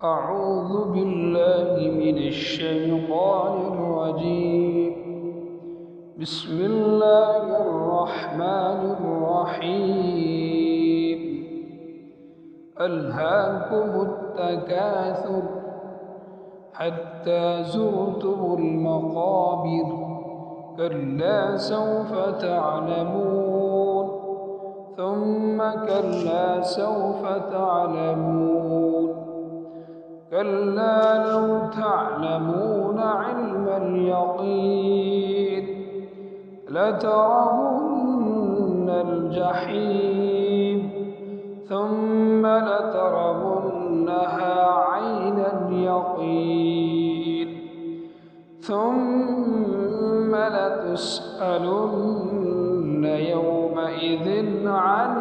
أعوذ بالله من الشيطان الرجيم. بسم الله الرحمن الرحيم. ألهاكم التكاثر حتى زرتم المقابر كلا سوف تعلمون ثم كلا سوف تعلمون كلا لو تعلمون علم اليقين لترون الجحيم ثم لترونها عين اليقين ثم لتسألن يومئذ عن